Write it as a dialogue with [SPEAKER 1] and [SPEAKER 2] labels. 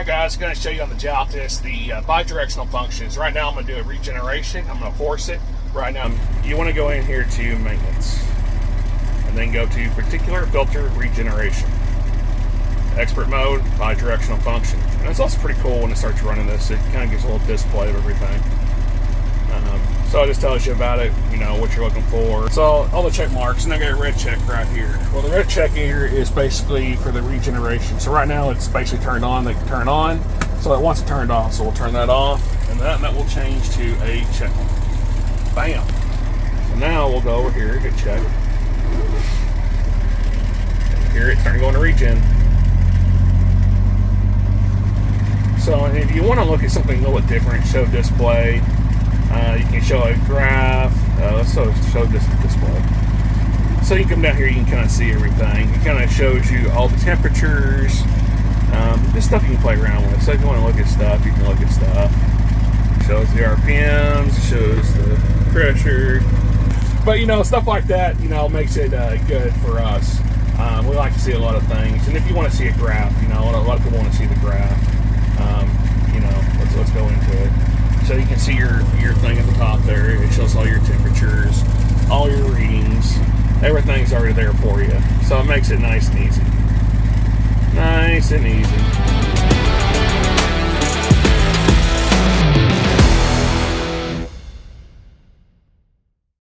[SPEAKER 1] Alright guys, I'm going to show you on the Jaltis the bi-directional functions. Right now I'm going to do a regeneration. I'm going to force it. Right now you want to go in here to maintenance and then go to particular filter regeneration. Expert mode, bi-directional function. And it's also pretty cool when it starts running this. It kind of gives a little display of everything. So it just tells you about it, you know, what you're looking for. So all the check marks, and I got a red check right here. Well, the red check here is basically for the regeneration. So right now it's basically turned on. They can turn on. So it wants it turned off. So we'll turn that off, and that will change to a check mark. Bam. So now we'll go over here, hit check. And here it's starting going to regen. So if you want to look at something a little bit different, show display. You can show a graph. Let's show this display. So you come down here, you can kind of see everything. It kind of shows you all the temperatures. This stuff you can play around with. So if you want to look at stuff, you can look at stuff. It shows the RPMs, shows the pressure. But you know, stuff like that, you know, makes it good for us. We like to see a lot of things. And if you want to see a graph, you know, a lot of people want to see the graph. You know, let's go into it. So you can see your thing at the top there. It shows all your temperatures, all your readings. Everything's already there for you. So it makes it nice and easy. Nice and easy.